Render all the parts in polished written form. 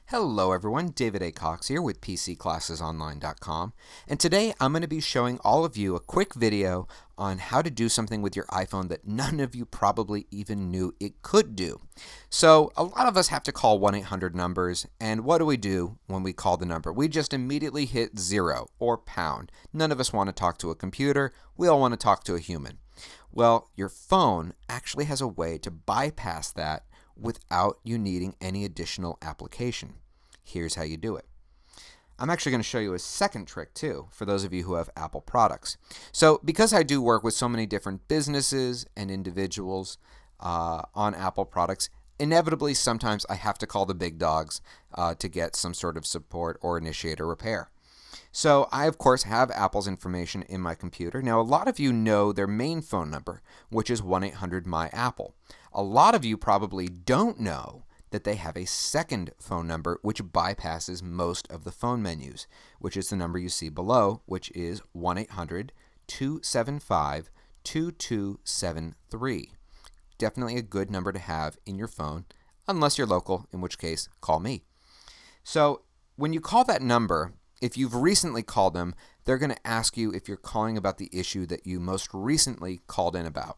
Hello everyone, David A. Cox here with PCClassesOnline.com, and today I'm going to be showing all of you a quick video on how to do something with your iPhone that none of you probably even knew it could do. So a lot of us have to call 1-800 numbers, and what do we do when we call the number? We just immediately hit 0 or pound. None of us want to talk to a computer, we all want to talk to a human. Well, your phone actually has a way to bypass that without you needing any additional application. Here's how you do it. I'm actually going to show you a second trick too, for those of you who have Apple products. So because I do work with so many different businesses and individuals on Apple products, inevitably sometimes I have to call the big dogs to get some sort of support or initiate a repair. So I, of course, have Apple's information in my computer. Now, a lot of you know their main phone number, which is 1-800-MY-APPLE. A lot of you probably don't know that they have a second phone number which bypasses most of the phone menus, which is the number you see below, which is 1-800-275-2273. Definitely a good number to have in your phone, unless you're local, in which case, call me. So when you call that number, if you've recently called them, they're going to ask you if you're calling about the issue that you most recently called in about.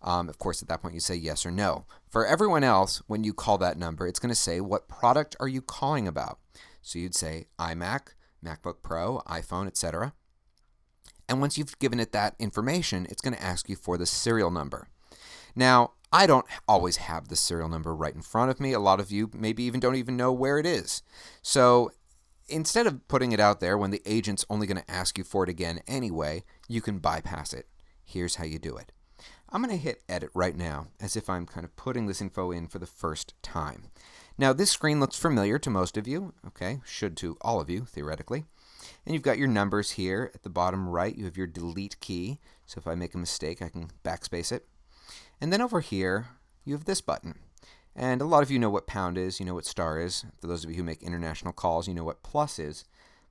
Of course, at that point, you say yes or no. For everyone else, when you call that number, it's going to say, what product are you calling about? So you'd say iMac, MacBook Pro, iPhone, etc. And once you've given it that information, it's going to ask you for the serial number. Now, I don't always have the serial number right in front of me. A lot of you maybe even don't even know where it is. So instead of putting it out there when the agent's only going to ask you for it again anyway, you can bypass it. Here's how you do it. I'm going to hit edit right now as if I'm kind of putting this info in for the first time. Now this screen looks familiar to most of you, okay, should to all of you theoretically. And you've got your numbers here at the bottom right. You have your delete key, so if I make a mistake I can backspace it. And then over here you have this button. And a lot of you know what pound is, you know what star is. For those of you who make international calls, you know what plus is.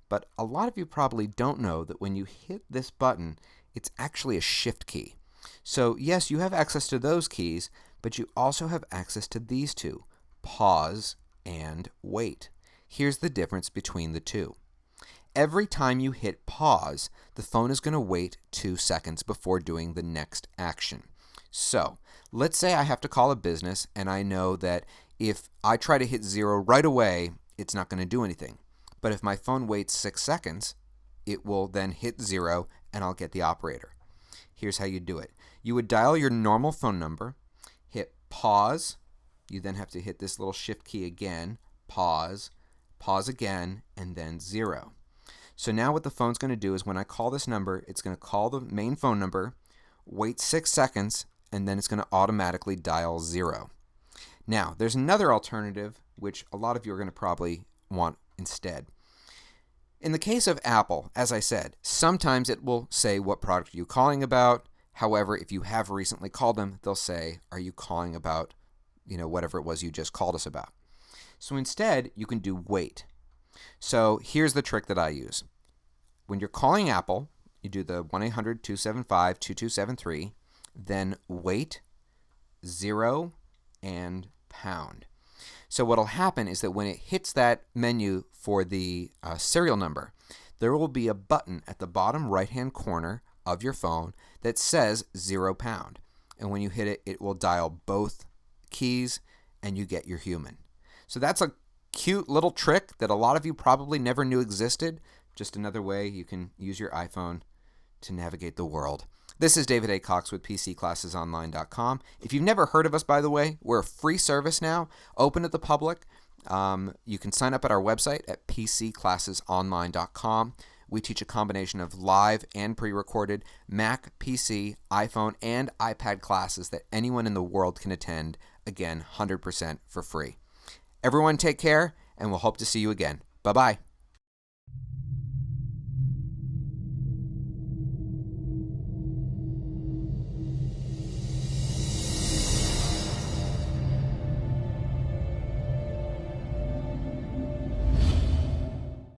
But a lot of you probably don't know that when you hit this button, it's actually a shift key. So yes, you have access to those keys, but you also have access to these two, pause and wait. Here's the difference between the two. Every time you hit pause, the phone is going to wait 2 seconds before doing the next action. So let's say I have to call a business and I know that if I try to hit 0 right away, it's not going to do anything. But if my phone waits 6 seconds, it will then hit 0 and I'll get the operator. Here's how you do it. You would dial your normal phone number, hit pause, you then have to hit this little shift key again, pause, pause again, and then 0. So now what the phone's going to do is when I call this number, it's going to call the main phone number, wait 6 seconds, and then it's going to automatically dial 0. Now, there's another alternative, which a lot of you are going to probably want instead. In the case of Apple, as I said, sometimes it will say what product are you calling about. However, if you have recently called them, they'll say, are you calling about, whatever it was you just called us about. So instead, you can do wait. So here's the trick that I use. When you're calling Apple, you do the 1-800-275-2273, then wait, 0, and pound. So what will happen is that when it hits that menu for the serial number, there will be a button at the bottom right-hand corner of your phone that says 0 pound. And when you hit it, it will dial both keys and you get your human. So that's a cute little trick that a lot of you probably never knew existed. Just another way you can use your iPhone to navigate the world. This is David A. Cox with PCClassesOnline.com. If you've never heard of us, by the way, we're a free service now, open to the public. You can sign up at our website at PCClassesOnline.com. We teach a combination of live and pre-recorded Mac, PC, iPhone, and iPad classes that anyone in the world can attend, again, 100% for free. Everyone take care, and we'll hope to see you again. Bye-bye.